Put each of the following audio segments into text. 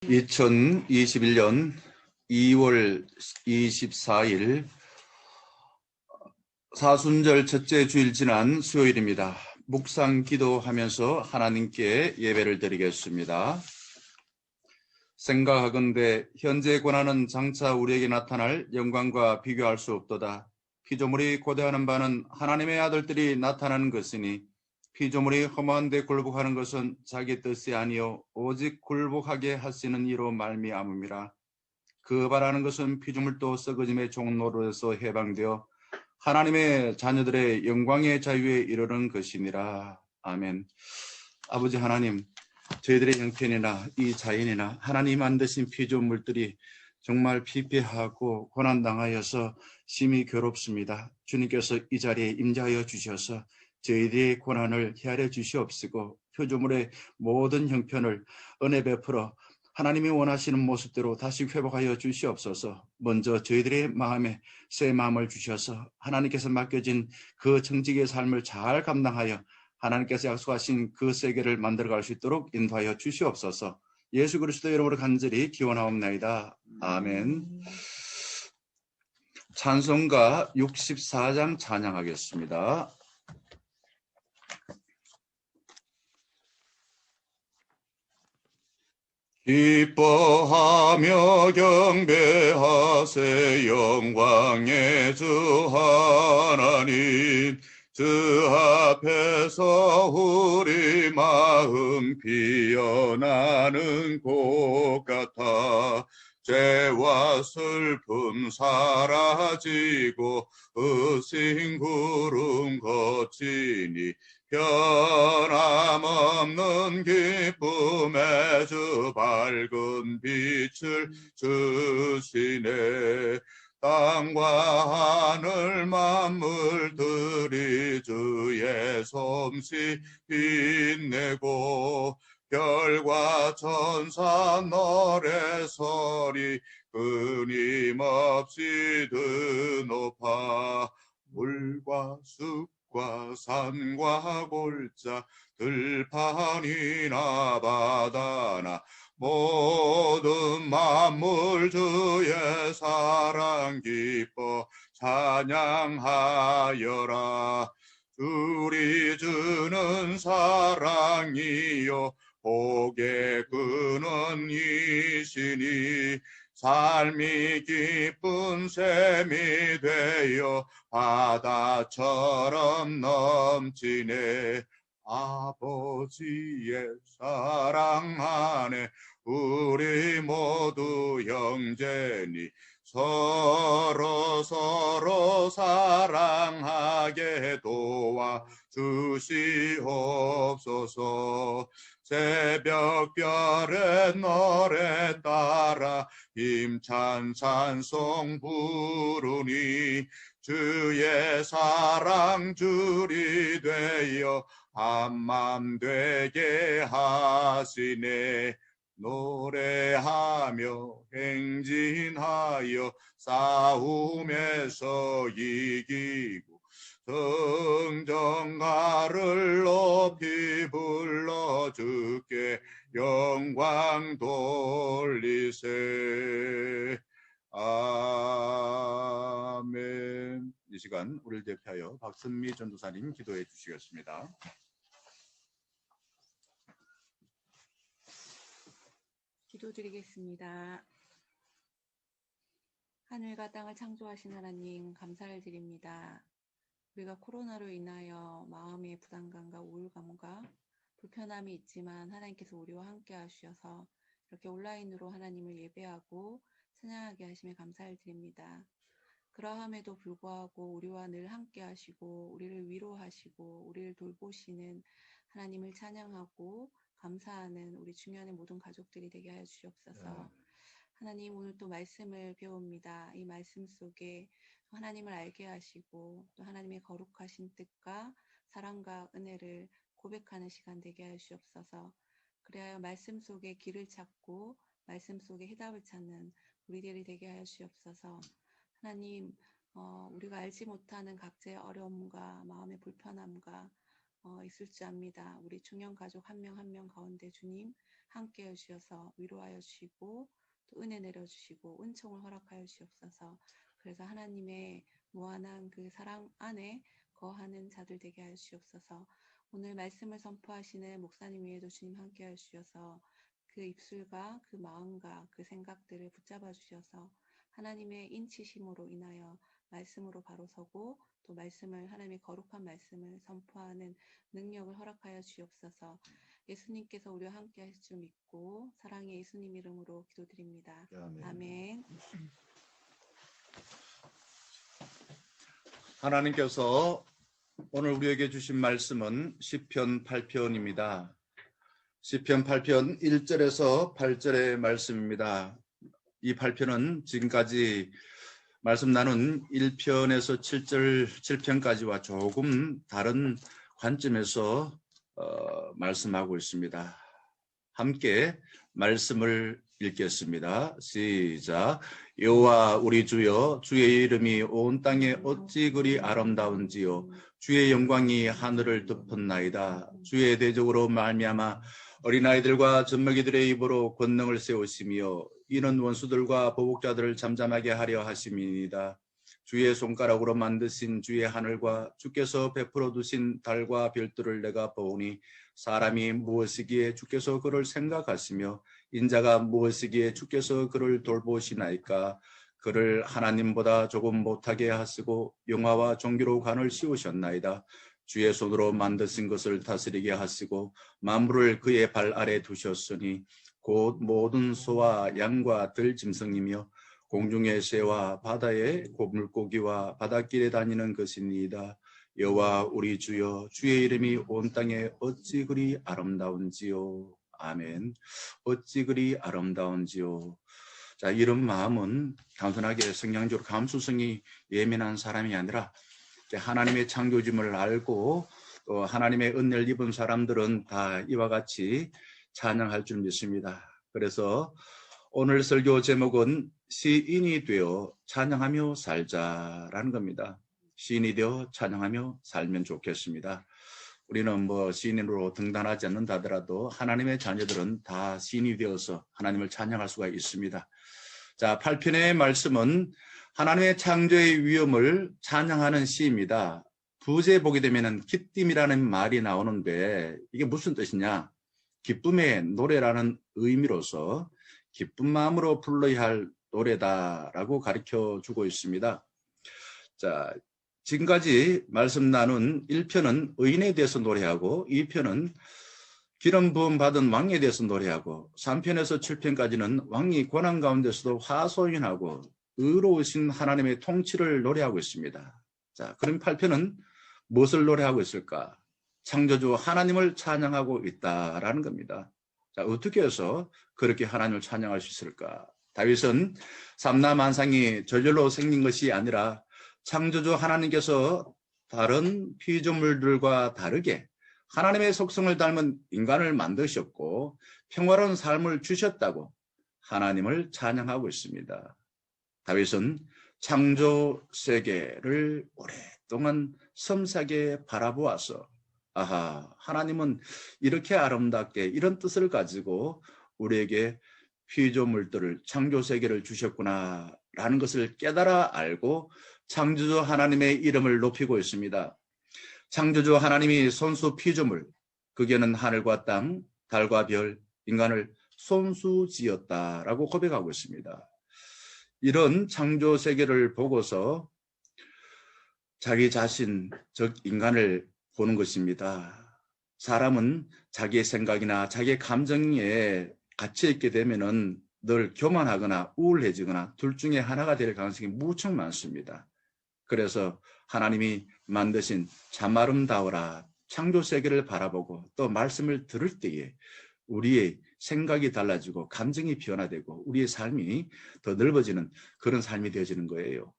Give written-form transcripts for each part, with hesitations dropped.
2021년 2월 24일 사순절 첫째 주일 지난 수요일입니다. 묵상 기도하면서 하나님께 예배를 드리겠습니다. 생각하건대 현재 고난은 장차 우리에게 나타날 영광과 비교할 수 없도다. 피조물이 고대하는 바는 하나님의 아들들이 나타나는 것이니 피조물이 허무한 데 굴복하는 것은 자기 뜻이 아니요 오직 굴복하게 하시는 이로 말미암음이라. 그 바라는 것은 피조물도 썩어짐의 종노릇에서 해방되어 하나님의 자녀들의 영광의 자유에 이르는 것이니라. 아멘. 아버지 하나님, 저희들의 형편이나 이 자연이나 하나님 만드신 피조물들이 정말 피폐하고 고난당하여서 심히 괴롭습니다. 주님께서 이 자리에 임재하여 주셔서 저희들의 고난을 헤아려 주시옵시고 피조물의 모든 형편을 은혜 베풀어 하나님이 원하시는 모습대로 다시 회복하여 주시옵소서. 먼저 저희들의 마음에 새 마음을 주셔서 하나님께서 맡겨진 그 정직의 삶을 잘 감당하여 하나님께서 약속하신 그 세계를 만들어갈 수 있도록 인도하여 주시옵소서. 예수 그리스도 이름으로 간절히 기원하옵나이다. 아멘. 찬송가 64장 찬양하겠습니다. 기뻐하며 경배하세 영광의 주 하나님. 주 앞에서 우리 마음 피어나는 곳 같아 죄와 슬픔 사라지고 의심 구름 거치니 변함없는 기쁨의 주 밝은 빛을 주시네. 땅과 하늘 만물들이 주의 솜씨 빛내고 별과 천사 노래소리 끊임없이 드높아 물과 숲과 산과 골짜 들판이나 바다나 모든 만물 주의 사랑 기뻐 찬양하여라. 주리 주는 사랑이요 복의 근원이시니 삶이 기쁜 샘이 되어 바다처럼 넘치네. 아버지의 사랑 안에 우리 모두 형제니 서로 사랑하게 도와 주시옵소서. 새벽별의 노래 따라 힘찬 찬송 부르니 주의 사랑 줄이 되어 한맘 되게 하시네. 노래하며 행진하여 싸움에서 이기고 성전가를 높이 불러 주께 영광 돌리세. 아멘. 이 시간 우리를 대표하여 박선미 전도사님 기도해 주시겠습니다. 기도드리겠습니다. 하늘과 땅을 창조하신 하나님 감사를 드립니다. 우리가 코로나로 인하여 마음의 부담감과 우울감과 불편함이 있지만 하나님께서 우리와 함께 하셔서 이렇게 온라인으로 하나님을 예배하고 찬양하게 하심에 감사를 드립니다. 그러함에도 불구하고 우리와 늘 함께 하시고 우리를 위로하시고 우리를 돌보시는 하나님을 찬양하고 감사하는 우리 주변의 모든 가족들이 되게 하여 주시옵소서. 하나님, 오늘 또 말씀을 배웁니다. 이 말씀 속에 하나님을 알게 하시고 또 하나님의 거룩하신 뜻과 사랑과 은혜를 고백하는 시간 되게 하여 주시옵소서. 그래야 말씀 속에 길을 찾고 말씀 속에 해답을 찾는 우리들이 되게 하여 주시옵소서. 하나님, 우리가 알지 못하는 각자의 어려움과 마음의 불편함과 있을 줄 압니다. 우리 중형 가족 한 명 한 명 가운데 주님 함께해 주셔서 위로하여 주시고 또 은혜 내려주시고 은총을 허락하여 주시옵소서. 그래서 하나님의 무한한 그 사랑 안에 거하는 자들 되게 하여 주시옵소서. 오늘 말씀을 선포하시는 목사님 위에도 주님 함께해 주셔서 그 입술과 그 마음과 그 생각들을 붙잡아 주셔서 하나님의 인치심으로 인하여 말씀으로 바로 서고 또 말씀을 하나님의 거룩한 말씀을 선포하는 능력을 허락하여 주옵소서. 예수님께서 우리와 함께 하실 줄 믿고 사랑의 예수님 이름으로 기도드립니다. 아멘. 하나님께서 오늘 우리에게 주신 말씀은 시편 8편입니다. 시편 8편 1절에서 8절의 말씀입니다. 이 8편은 지금까지 말씀 나눈 1편에서 7편까지와 조금 다른 관점에서 말씀하고 있습니다. 함께 말씀을 읽겠습니다. 시작. 여호와 우리 주여, 주의 이름이 온 땅에 어찌 그리 아름다운지요. 주의 영광이 하늘을 덮었나이다. 주의 대적으로 말미암아 어린아이들과 젖먹이들의 입으로 권능을 세우시며 이는 원수들과 보복자들을 잠잠하게 하려 하심이니이다. 주의 손가락으로 만드신 주의 하늘과 주께서 베풀어 두신 달과 별들을 내가 보오니 사람이 무엇이기에 주께서 그를 생각하시며 인자가 무엇이기에 주께서 그를 돌보시나이까. 그를 하나님보다 조금 못하게 하시고 영화와 종기로 관을 씌우셨나이다. 주의 손으로 만드신 것을 다스리게 하시고 만물을 그의 발 아래 두셨으니 곧 모든 소와 양과 들짐승이며 공중의 새와 바다의 물고기와 바닷길에 다니는 것이니이다. 여호와 우리 주여, 주의 이름이 온 땅에 어찌 그리 아름다운지요. 아멘. 어찌 그리 아름다운지요. 자, 이런 마음은 단순하게 성경적으로 감수성이 예민한 사람이 아니라 하나님의 창조주임을 알고 또 하나님의 은혜를 입은 사람들은 다 이와 같이 찬양할 줄 믿습니다. 그래서 오늘 설교 제목은 시인이 되어 찬양하며 살자라는 겁니다. 시인이 되어 찬양하며 살면 좋겠습니다. 우리는 시인으로 등단하지 않는다 하더라도 하나님의 자녀들은 다 시인이 되어서 하나님을 찬양할 수가 있습니다. 자, 8편의 말씀은 하나님의 창조의 위엄을 찬양하는 시입니다. 부제에 보게 되면 기쁨이라는 말이 나오는데 이게 무슨 뜻이냐? 기쁨의 노래라는 의미로서 기쁜 마음으로 불러야 할 노래다라고 가르쳐 주고 있습니다. 자, 지금까지 말씀 나눈 1편은 의인에 대해서 노래하고 2편은 기름 부음 받은 왕에 대해서 노래하고 3편에서 7편까지는 왕이 고난 가운데서도 화소연하고 의로우신 하나님의 통치를 노래하고 있습니다. 자, 그럼 8편은 무엇을 노래하고 있을까? 창조주 하나님을 찬양하고 있다라는 겁니다. 자, 어떻게 해서 그렇게 하나님을 찬양할 수 있을까? 다윗은 삼라만상이 저절로 생긴 것이 아니라 창조주 하나님께서 다른 피조물들과 다르게 하나님의 속성을 닮은 인간을 만드셨고 평화로운 삶을 주셨다고 하나님을 찬양하고 있습니다. 다윗은 창조 세계를 오랫동안 섬세하게 바라보아서 하나님은 이렇게 아름답게 이런 뜻을 가지고 우리에게 피조물들을 창조 세계를 주셨구나 라는 것을 깨달아 알고 창조주 하나님의 이름을 높이고 있습니다. 창조주 하나님이 손수 피조물, 그게는 하늘과 땅, 달과 별, 인간을 손수 지었다라고 고백하고 있습니다. 이런 창조 세계를 보고서 자기 자신, 즉 인간을 보는 것입니다. 사람은 자기의 생각이나 자기의 감정에 갇혀있게 되면은 늘 교만하거나 우울해지거나 둘 중에 하나가 될 가능성이 무척 많습니다. 그래서 하나님이 만드신 참 아름다워라 창조 세계를 바라보고 또 말씀을 들을 때에 우리의 생각이 달라지고 감정이 변화되고 우리의 삶이 더 넓어지는 그런 삶이 되어지는 거예요.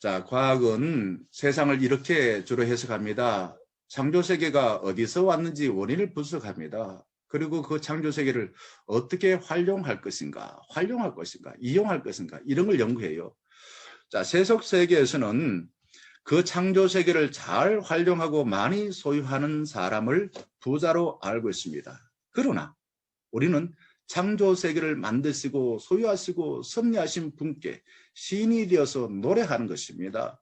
자, 과학은 세상을 이렇게 주로 해석합니다. 창조 세계가 어디서 왔는지 원인을 분석합니다. 그리고 그 창조 세계를 어떻게 활용할 것인가, 이용할 것인가 이런 걸 연구해요. 자, 세속 세계에서는 그 창조 세계를 잘 활용하고 많이 소유하는 사람을 부자로 알고 있습니다. 그러나 우리는 창조 세계를 만드시고 소유하시고 섭리하신 분께 시인이 되어서 노래하는 것입니다.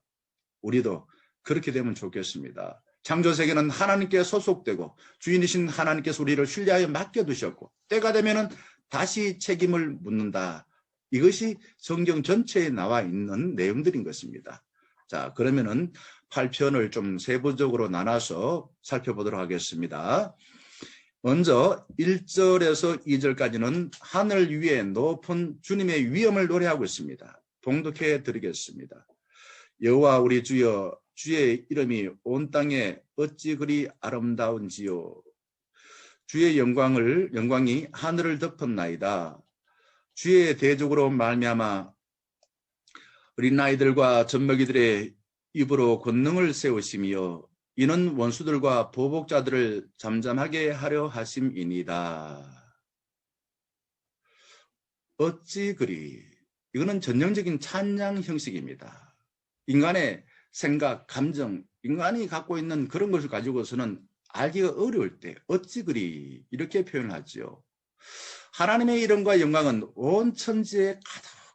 우리도 그렇게 되면 좋겠습니다. 창조 세계는 하나님께 소속되고 주인이신 하나님께서 우리를 신뢰하여 맡겨두셨고 때가 되면 다시 책임을 묻는다. 이것이 성경 전체에 나와 있는 내용들인 것입니다. 자, 그러면은 8편을 좀 세부적으로 나눠서 살펴보도록 하겠습니다. 먼저 1절에서 2절까지는 하늘 위에 높은 주님의 위엄을 노래하고 있습니다. 봉독해 드리겠습니다. 여호와 우리 주여, 주의 이름이 온 땅에 어찌 그리 아름다운지요. 주의 영광이 하늘을 덮었나이다. 주의 대적으로 말미암아 어린아이들과 젖먹이들의 입으로 권능을 세우시며 이는 원수들과 보복자들을 잠잠하게 하려 하심이니이다. 어찌 그리, 이거는 전형적인 찬양 형식입니다. 인간의 생각, 감정, 인간이 갖고 있는 그런 것을 가지고서는 알기가 어려울 때 어찌 그리 이렇게 표현하지요. 하나님의 이름과 영광은 온 천지에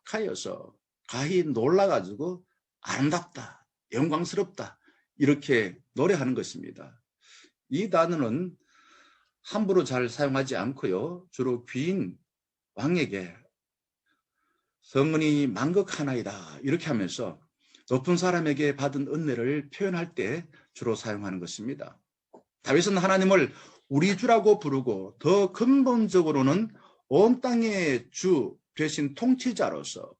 가득하여서 가히 놀라가지고 아름답다, 영광스럽다 이렇게 노래하는 것입니다. 이 단어는 함부로 잘 사용하지 않고요. 주로 귀인 왕에게 성은이 만극하나이다 이렇게 하면서 높은 사람에게 받은 은혜를 표현할 때 주로 사용하는 것입니다. 다윗은 하나님을 우리 주라고 부르고 더 근본적으로는 온 땅의 주 되신 통치자로서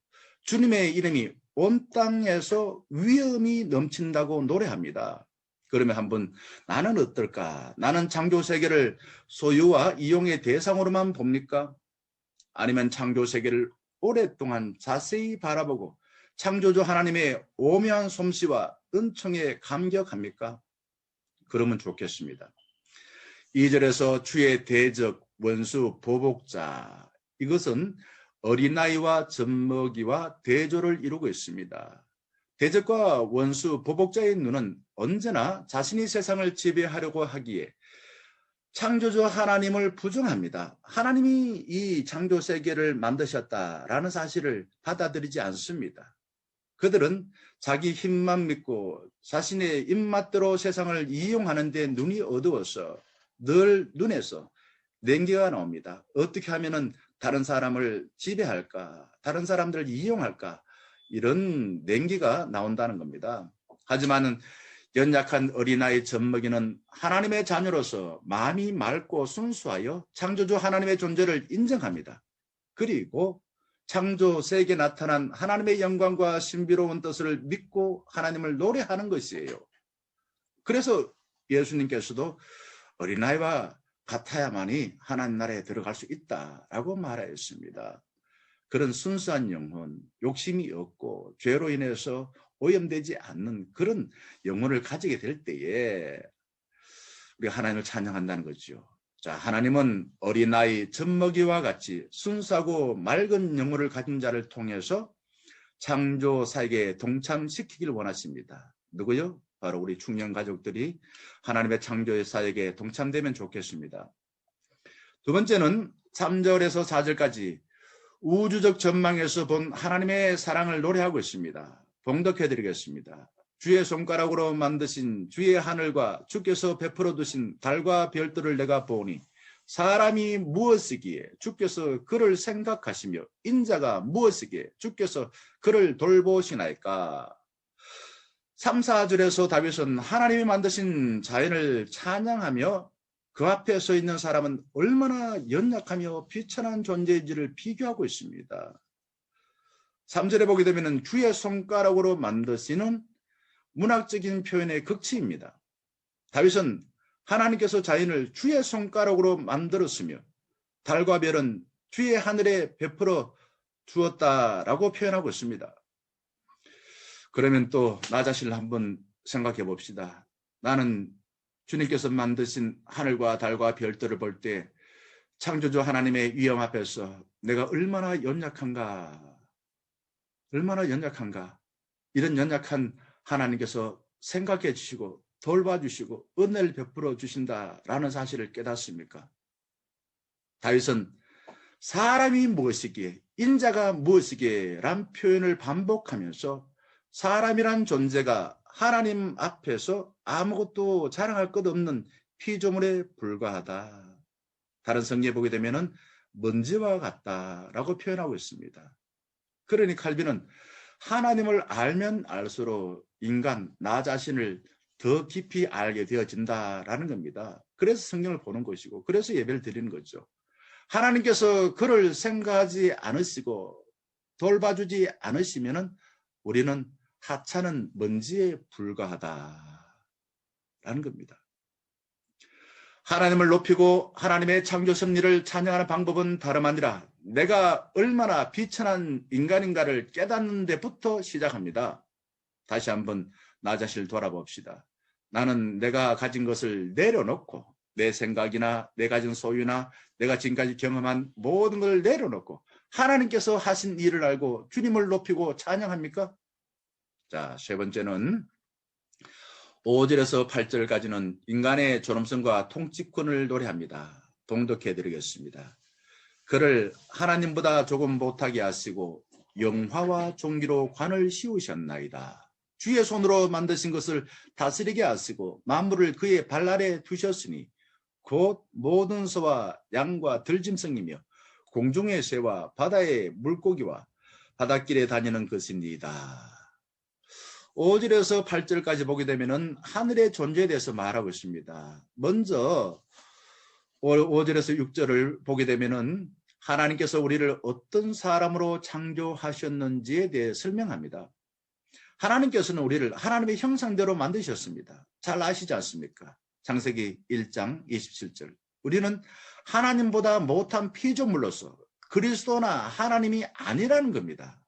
주님의 이름이 온 땅에서 위엄이 넘친다고 노래합니다. 그러면 한번 나는 어떨까? 나는 창조 세계를 소유와 이용의 대상으로만 봅니까? 아니면 창조 세계를 오랫동안 자세히 바라보고 창조주 하나님의 오묘한 솜씨와 은총에 감격합니까? 그러면 좋겠습니다. 2절에서 주의 대적, 원수, 보복자, 이것은 어린아이와 젖먹이와 대조를 이루고 있습니다. 대적과 원수, 보복자의 눈은 언제나 자신이 세상을 지배하려고 하기에 창조주 하나님을 부정합니다. 하나님이 이 창조 세계를 만드셨다라는 사실을 받아들이지 않습니다. 그들은 자기 힘만 믿고 자신의 입맛대로 세상을 이용하는 데 눈이 어두워서 늘 눈에서 냉기가 나옵니다. 어떻게 하면은 다른 사람을 지배할까? 다른 사람들을 이용할까? 이런 냉기가 나온다는 겁니다. 하지만 연약한 어린아이 젖먹이는 하나님의 자녀로서 마음이 맑고 순수하여 창조주 하나님의 존재를 인정합니다. 그리고 창조 세계에 나타난 하나님의 영광과 신비로운 뜻을 믿고 하나님을 노래하는 것이에요. 그래서 예수님께서도 어린아이와 같아야만이 하나님 나라에 들어갈 수 있다라고 말하였습니다. 그런 순수한 영혼, 욕심이 없고 죄로 인해서 오염되지 않는 그런 영혼을 가지게 될 때에 우리가 하나님을 찬양한다는 거죠. 자, 하나님은 어린아이 젖먹이와 같이 순수하고 맑은 영혼을 가진 자를 통해서 창조 사역에 동참시키길 원하십니다. 누구요? 바로 우리 중년 가족들이 하나님의 창조의 사역에 동참되면 좋겠습니다. 두 번째는 3절에서 4절까지 우주적 전망에서 본 하나님의 사랑을 노래하고 있습니다. 봉독해 드리겠습니다. 주의 손가락으로 만드신 주의 하늘과 주께서 베풀어 두신 달과 별들을 내가 보니 사람이 무엇이기에 주께서 그를 생각하시며 인자가 무엇이기에 주께서 그를 돌보시나이까. 3, 4절에서 다윗은 하나님이 만드신 자연을 찬양하며 그 앞에 서 있는 사람은 얼마나 연약하며 비천한 존재인지를 비교하고 있습니다. 3절에 보게 되면 주의 손가락으로 만드시는 문학적인 표현의 극치입니다. 다윗은 하나님께서 자연을 주의 손가락으로 만들었으며 달과 별은 주의 하늘에 베풀어 주었다라고 표현하고 있습니다. 그러면 또 나 자신을 한번 생각해 봅시다. 나는 주님께서 만드신 하늘과 달과 별들을 볼 때 창조주 하나님의 위엄 앞에서 내가 얼마나 연약한가, 얼마나 연약한가. 이런 연약한 하나님께서 생각해 주시고 돌봐주시고 은혜를 베풀어 주신다라는 사실을 깨닫습니까? 다윗은 사람이 무엇이기에, 인자가 무엇이기에 란 표현을 반복하면서 사람이란 존재가 하나님 앞에서 아무것도 자랑할 것 없는 피조물에 불과하다. 다른 성경에 보게 되면은 먼지와 같다라고 표현하고 있습니다. 그러니 칼빈은 하나님을 알면 알수록 인간, 나 자신을 더 깊이 알게 되어진다라는 겁니다. 그래서 성경을 보는 것이고, 그래서 예배를 드리는 거죠. 하나님께서 그를 생각하지 않으시고 돌봐주지 않으시면은 우리는 하찮은 먼지에 불과하다라는 겁니다. 하나님을 높이고 하나님의 창조 섭리를 찬양하는 방법은 다름 아니라 내가 얼마나 비천한 인간인가를 깨닫는 데부터 시작합니다. 다시 한번 나 자신을 돌아봅시다. 나는 내가 가진 것을 내려놓고 내 생각이나 내 가진 소유나 내가 지금까지 경험한 모든 걸 내려놓고 하나님께서 하신 일을 알고 주님을 높이고 찬양합니까? 자, 세 번째는 5절에서 8절까지는 인간의 존엄성과 통치권을 노래합니다. 봉독해 드리겠습니다. 그를 하나님보다 조금 못하게 하시고 영화와 종기로 관을 씌우셨나이다. 주의 손으로 만드신 것을 다스리게 하시고 만물을 그의 발 아래 두셨으니 곧 모든 소와 양과 들짐승이며 공중의 새와 바다의 물고기와 바닷길에 다니는 것입니다. 5절에서 8절까지 보게 되면은 하늘의 존재에 대해서 말하고 있습니다. 먼저 5절에서 6절을 보게 되면은 하나님께서 우리를 어떤 사람으로 창조하셨는지에 대해 설명합니다. 하나님께서는 우리를 하나님의 형상대로 만드셨습니다. 잘 아시지 않습니까? 창세기 1장 27절. 우리는 하나님보다 못한 피조물로서 그리스도나 하나님이 아니라는 겁니다.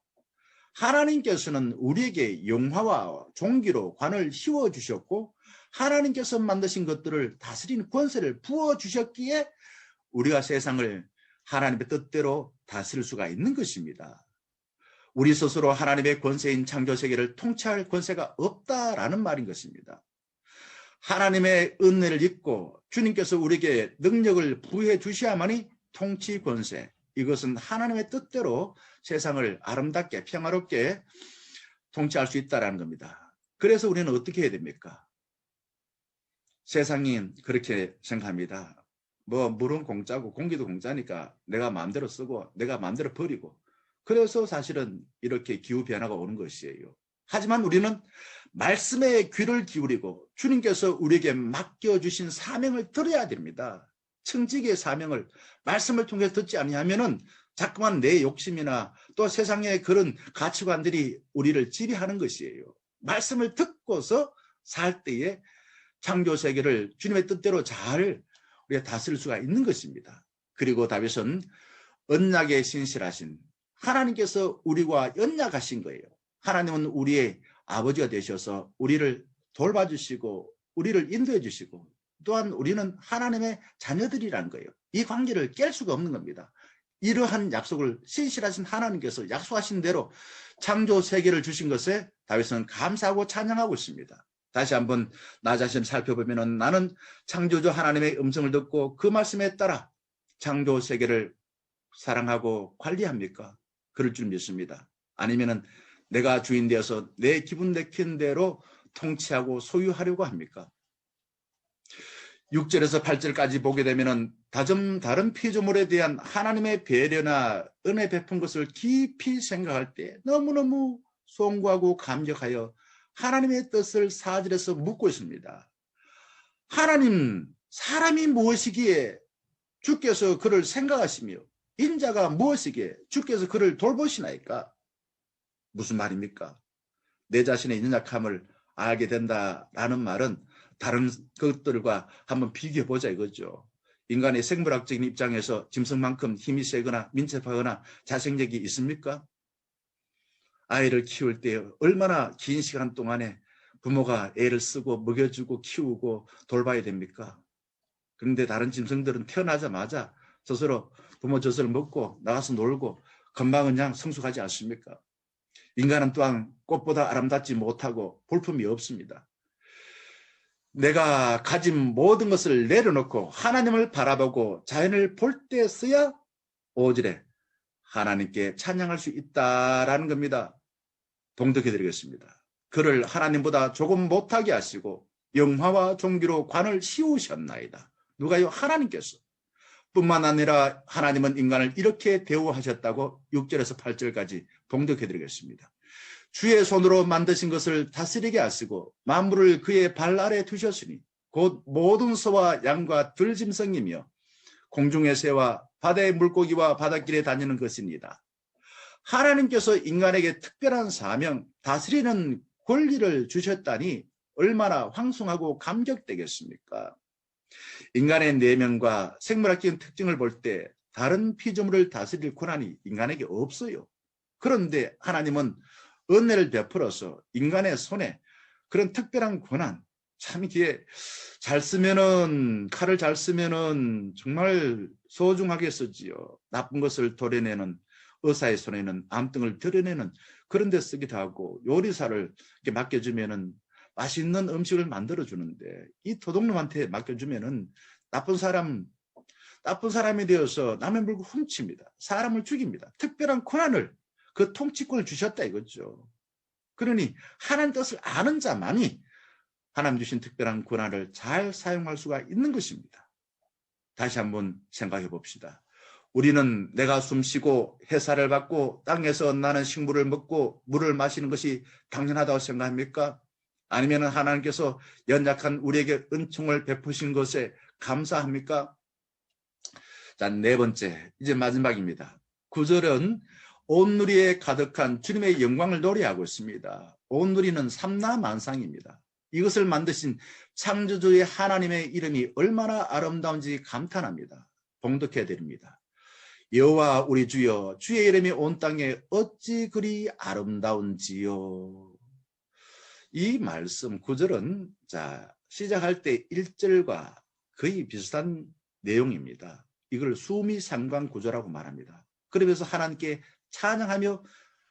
하나님께서는 우리에게 영화와 종기로 관을 씌워주셨고 하나님께서 만드신 것들을 다스리는 권세를 부어주셨기에 우리가 세상을 하나님의 뜻대로 다스릴 수가 있는 것입니다. 우리 스스로 하나님의 권세인 창조세계를 통치할 권세가 없다라는 말인 것입니다. 하나님의 은혜를 입고 주님께서 우리에게 능력을 부여해 주셔야만이 통치 권세, 이것은 하나님의 뜻대로 세상을 아름답게 평화롭게 통치할 수 있다는 겁니다. 그래서 우리는 어떻게 해야 됩니까? 세상이 그렇게 생각합니다. 물은 공짜고 공기도 공짜니까 내가 마음대로 쓰고 내가 마음대로 버리고, 그래서 사실은 이렇게 기후변화가 오는 것이에요. 하지만 우리는 말씀에 귀를 기울이고 주님께서 우리에게 맡겨주신 사명을 들어야 됩니다. 청지기의 사명을 말씀을 통해서 듣지 아니하면은 자꾸만 내 욕심이나 또 세상의 그런 가치관들이 우리를 지배하는 것이에요. 말씀을 듣고서 살 때에 창조 세계를 주님의 뜻대로 잘 우리가 다스릴 수가 있는 것입니다. 그리고 다윗은 언약에 신실하신 하나님께서 우리와 언약하신 거예요. 하나님은 우리의 아버지가 되셔서 우리를 돌봐주시고 우리를 인도해 주시고 또한 우리는 하나님의 자녀들이라는 거예요. 이 관계를 깰 수가 없는 겁니다. 이러한 약속을 신실하신 하나님께서 약속하신 대로 창조 세계를 주신 것에 다윗은 감사하고 찬양하고 있습니다. 다시 한번 나 자신을 살펴보면 나는 창조주 하나님의 음성을 듣고 그 말씀에 따라 창조 세계를 사랑하고 관리합니까? 그럴 줄 믿습니다. 아니면은 내가 주인 되어서 내 기분 내키는 대로 통치하고 소유하려고 합니까? 6절에서 8절까지 보게 되면은 다른 피조물에 대한 하나님의 배려나 은혜 베푼 것을 깊이 생각할 때 너무너무 송구하고 감격하여 하나님의 뜻을 4절에서 묻고 있습니다. 하나님, 사람이 무엇이기에 주께서 그를 생각하시며 인자가 무엇이기에 주께서 그를 돌보시나이까? 무슨 말입니까? 내 자신의 연약함을 알게 된다라는 말은 다른 것들과 한번 비교해보자 이거죠. 인간의 생물학적인 입장에서 짐승만큼 힘이 세거나 민첩하거나 자생력이 있습니까? 아이를 키울 때 얼마나 긴 시간 동안에 부모가 애를 쓰고 먹여주고 키우고 돌봐야 됩니까? 그런데 다른 짐승들은 태어나자마자 스스로 부모 젖을 먹고 나가서 놀고 금방 그냥 성숙하지 않습니까? 인간은 또한 꽃보다 아름답지 못하고 볼품이 없습니다. 내가 가진 모든 것을 내려놓고 하나님을 바라보고 자연을 볼 때서야 5절에 하나님께 찬양할 수 있다라는 겁니다. 봉독해드리겠습니다. 그를 하나님보다 조금 못하게 하시고 영화와 종기로 관을 씌우셨나이다. 누가요? 하나님께서. 뿐만 아니라 하나님은 인간을 이렇게 대우하셨다고 6절에서 8절까지 봉독해드리겠습니다. 주의 손으로 만드신 것을 다스리게 하시고 만물을 그의 발 아래 두셨으니 곧 모든 소와 양과 들짐승이며 공중의 새와 바다의 물고기와 바닷길에 다니는 것입니다. 하나님께서 인간에게 특별한 사명, 다스리는 권리를 주셨다니 얼마나 황송하고 감격되겠습니까? 인간의 내면과 생물학적인 특징을 볼 때 다른 피조물을 다스릴 권한이 인간에게 없어요. 그런데 하나님은 은혜를 베풀어서 인간의 손에 그런 특별한 권한, 참 이게 잘 쓰면은, 칼을 잘 쓰면은 정말 소중하게 쓰지요. 나쁜 것을 도려내는 의사의 손에는 암등을 드러내는 그런 데 쓰기도 하고, 요리사를 이렇게 맡겨주면은 맛있는 음식을 만들어주는데, 이 도둑놈한테 맡겨주면은 나쁜 사람이 되어서 남의 물건 훔칩니다. 사람을 죽입니다. 특별한 권한을, 그 통치권을 주셨다 이거죠. 그러니 하나님 뜻을 아는 자만이 하나님 주신 특별한 권한을 잘 사용할 수가 있는 것입니다. 다시 한번 생각해 봅시다. 우리는 내가 숨쉬고 햇살을 받고 땅에서 나는 식물을 먹고 물을 마시는 것이 당연하다고 생각합니까? 아니면 하나님께서 연약한 우리에게 은총을 베푸신 것에 감사합니까? 자, 네 번째, 이제 마지막입니다. 9절은 온누리에 가득한 주님의 영광을 노래하고 있습니다. 온누리는 삼라만상입니다. 이것을 만드신 창조주의 하나님의 이름이 얼마나 아름다운지 감탄합니다. 봉독해 드립니다. 여호와 우리 주여, 주의 이름이 온 땅에 어찌 그리 아름다운지요. 이 말씀 9절은 자, 시작할 때 1절과 거의 비슷한 내용입니다. 이걸 수미상관 구조라고 말합니다. 그러면서 하나님께 찬양하며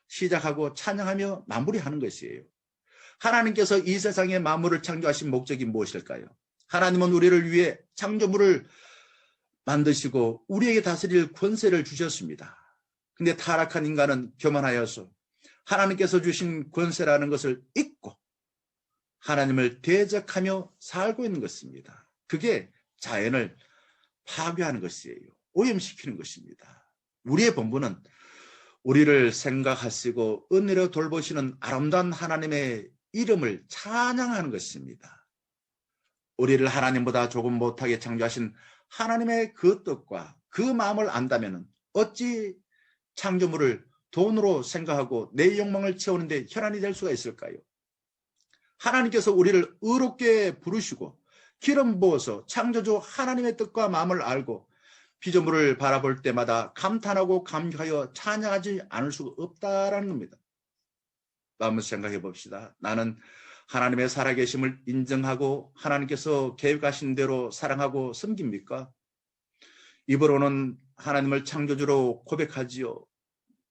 시작하고 찬양하며 마무리하는 것이에요. 하나님께서 이 세상의 만물을 창조하신 목적이 무엇일까요? 하나님은 우리를 위해 창조물을 만드시고 우리에게 다스릴 권세를 주셨습니다. 근데 타락한 인간은 교만하여서 하나님께서 주신 권세라는 것을 잊고 하나님을 대적하며 살고 있는 것입니다. 그게 자연을 파괴하는 것이에요. 오염시키는 것입니다. 우리의 본분은 우리를 생각하시고 은혜로 돌보시는 아름다운 하나님의 이름을 찬양하는 것입니다. 우리를 하나님보다 조금 못하게 창조하신 하나님의 그 뜻과 그 마음을 안다면 어찌 창조물을 돈으로 생각하고 내 욕망을 채우는데 혈안이 될 수가 있을까요? 하나님께서 우리를 의롭게 부르시고 기름 부어서 창조주 하나님의 뜻과 마음을 알고 피조물을 바라볼 때마다 감탄하고 감격하여 찬양하지 않을 수가 없다라는 겁니다. 한번 생각해 봅시다. 나는 하나님의 살아계심을 인정하고 하나님께서 계획하신 대로 사랑하고 섬깁니까? 입으로는 하나님을 창조주로 고백하지요.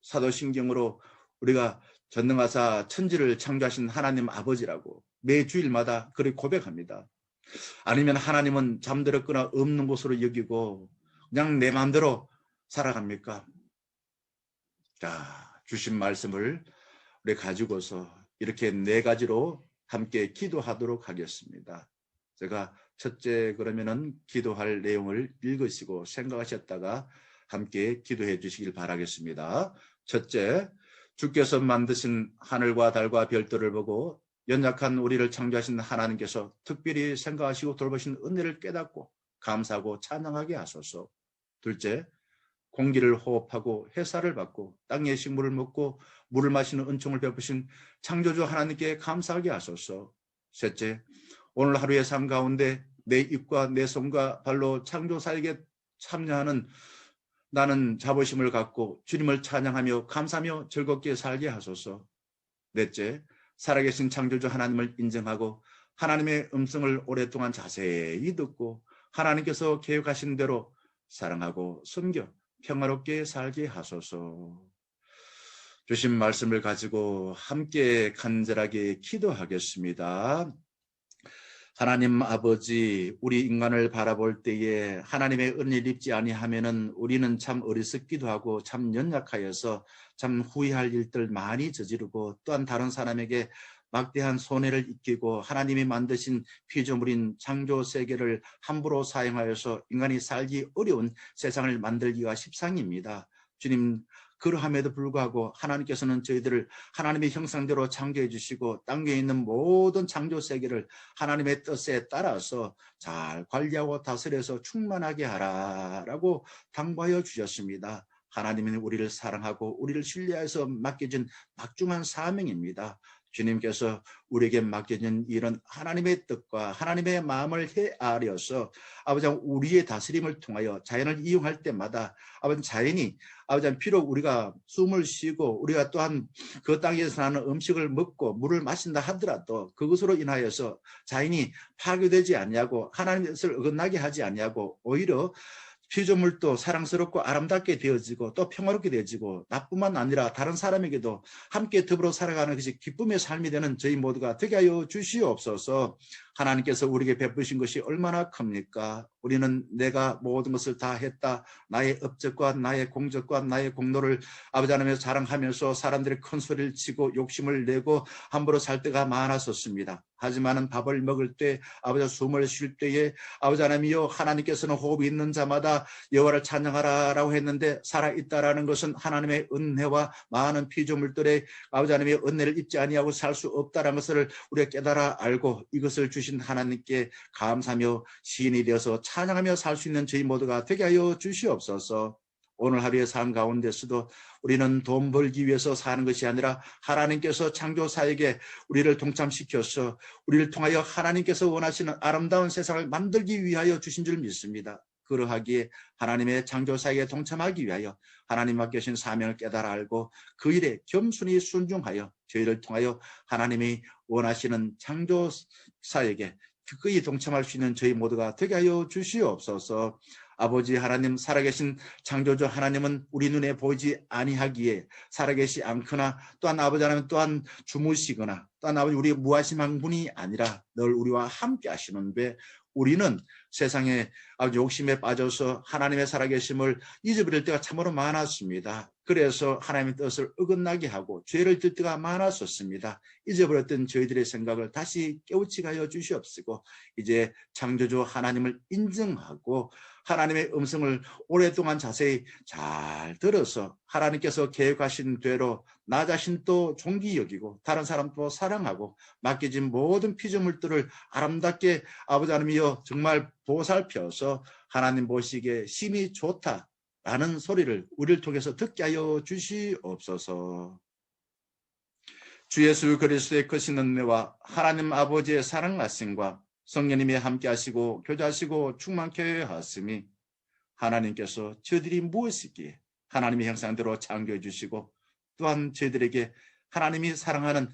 사도신경으로 우리가 전능하사 천지를 창조하신 하나님 아버지라고 매 주일마다 그렇게 고백합니다. 아니면 하나님은 잠들었거나 없는 곳으로 여기고 그냥 내 마음대로 살아갑니까? 자, 주신 말씀을 우리 가지고서 이렇게 네 가지로 함께 기도하도록 하겠습니다. 제가 첫째 그러면은 기도할 내용을 읽으시고 생각하셨다가 함께 기도해 주시길 바라겠습니다. 첫째, 주께서 만드신 하늘과 달과 별들을 보고 연약한 우리를 창조하신 하나님께서 특별히 생각하시고 돌보신 은혜를 깨닫고 감사하고 찬양하게 하소서. 둘째, 공기를 호흡하고 햇살을 받고 땅의 식물을 먹고 물을 마시는 은총을 베푸신 창조주 하나님께 감사하게 하소서. 셋째, 오늘 하루의 삶 가운데 내 입과 내 손과 발로 창조사에게 참여하는 나는 자부심을 갖고 주님을 찬양하며 감사하며 즐겁게 살게 하소서. 넷째, 살아계신 창조주 하나님을 인정하고 하나님의 음성을 오랫동안 자세히 듣고 하나님께서 계획하신 대로 사랑하고 섬겨 평화롭게 살게 하소서. 주신 말씀을 가지고 함께 간절하게 기도하겠습니다. 하나님 아버지, 우리 인간을 바라볼 때에 하나님의 은혜를 입지 아니하면은 우리는 참 어리석기도 하고 참 연약하여서 참 후회할 일들 많이 저지르고 또한 다른 사람에게 막대한 손해를 입히고 하나님이 만드신 피조물인 창조 세계를 함부로 사용하여서 인간이 살기 어려운 세상을 만들기가 십상입니다. 주님, 그러함에도 불구하고 하나님께서는 저희들을 하나님의 형상대로 창조해 주시고 땅 위에 있는 모든 창조 세계를 하나님의 뜻에 따라서 잘 관리하고 다스려서 충만하게 하라라고 당부하여 주셨습니다. 하나님은 우리를 사랑하고 우리를 신뢰해서 맡겨진 막중한 사명입니다. 주님께서 우리에게 맡겨진 이런 하나님의 뜻과 하나님의 마음을 헤아려서 아버지 우리의 다스림을 통하여 자연을 이용할 때마다 아버지 자연이 아버지 비록 우리가 숨을 쉬고 우리가 또한 그 땅에서 나는 음식을 먹고 물을 마신다 하더라도 그것으로 인하여서 자연이 파괴되지 않냐고 하나님의 뜻을 어긋나게 하지 않냐고 오히려 피조물도 사랑스럽고 아름답게 되어지고 또 평화롭게 되어지고 나뿐만 아니라 다른 사람에게도 함께 더불어 살아가는 것이 기쁨의 삶이 되는 저희 모두가 되게 하여 주시옵소서. 하나님께서 우리에게 베푸신 것이 얼마나 큽니까? 우리는 내가 모든 것을 다 했다. 나의 업적과 나의 공적과 나의 공로를 아버지 하나님께서 자랑하면서 사람들이 큰 소리를 치고 욕심을 내고 함부로 살 때가 많았었습니다. 하지만은 밥을 먹을 때 아버지 숨을 쉴 때에 아버지 하나님이여 하나님께서는 호흡이 있는 자마다 여호와를 찬양하라라고 했는데 살아있다라는 것은 하나님의 은혜와 많은 피조물들의 아버지 하나님의 은혜를 입지 아니하고 살 수 없다라는 것을 우리가 깨달아 알고 이것을 주신 하나님께 감사하며 시인이 되어서 찬양하며 살 수 있는 저희 모두가 되게 하여 주시옵소서. 오늘 하루의 삶 가운데서도 우리는 돈 벌기 위해서 사는 것이 아니라 하나님께서 창조사에게 우리를 동참시켜서 우리를 통하여 하나님께서 원하시는 아름다운 세상을 만들기 위하여 주신 줄 믿습니다. 그러하기에 하나님의 창조사에게 동참하기 위하여 하나님 맡겨신 사명을 깨달아 알고 그 일에 겸손히 순종하여 저희를 통하여 하나님이 원하시는 창조사에게 기꺼이 동참할 수 있는 저희 모두가 되게 하여 주시옵소서. 아버지 하나님, 살아계신 창조주 하나님은 우리 눈에 보이지 아니하기에 살아계시 않거나 또한 아버지 하나님 또한 주무시거나 또한 아버지 우리 무하심한 분이 아니라 늘 우리와 함께 하시는데 우리는 세상에 아주 욕심에 빠져서 하나님의 살아계심을 잊어버릴 때가 참으로 많았습니다. 그래서 하나님의 뜻을 어긋나게 하고 죄를 질 때가 많았었습니다. 잊어버렸던 저희들의 생각을 다시 깨우치게 하여 주시옵시고 이제 창조주 하나님을 인정하고 하나님의 음성을 오랫동안 자세히 잘 들어서 하나님께서 계획하신 대로 나 자신도 존귀 여기고 다른 사람도 사랑하고 맡겨진 모든 피조물들을 아름답게 아버지 하나님이여 정말 보살펴서 하나님 보시기에 심히 좋다라는 소리를 우리를 통해서 듣게 하여 주시옵소서. 주 예수 그리스도의 크신 은혜와 하나님 아버지의 사랑하심과 성령님이 함께 하시고 교제하시고 충만케 하심이 하나님께서 저희들이 무엇이기에 하나님의 형상대로 창조해 주시고 또한 저희들에게 하나님이 사랑하는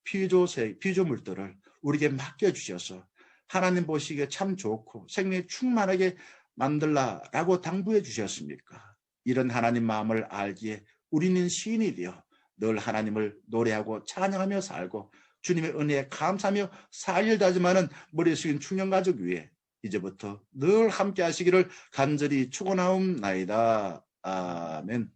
피조물들을 우리에게 맡겨주셔서 하나님 보시기에 참 좋고 생명이 충만하게 만들라라고 당부해 주셨습니까? 이런 하나님 마음을 알기에 우리는 시인이 되어 늘 하나님을 노래하고 찬양하며 살고 주님의 은혜에 감사하며 살일 다짐하는 머리 숙인 충영가족 위에 이제부터 늘 함께 하시기를 간절히 축원하옵나이다. 아멘.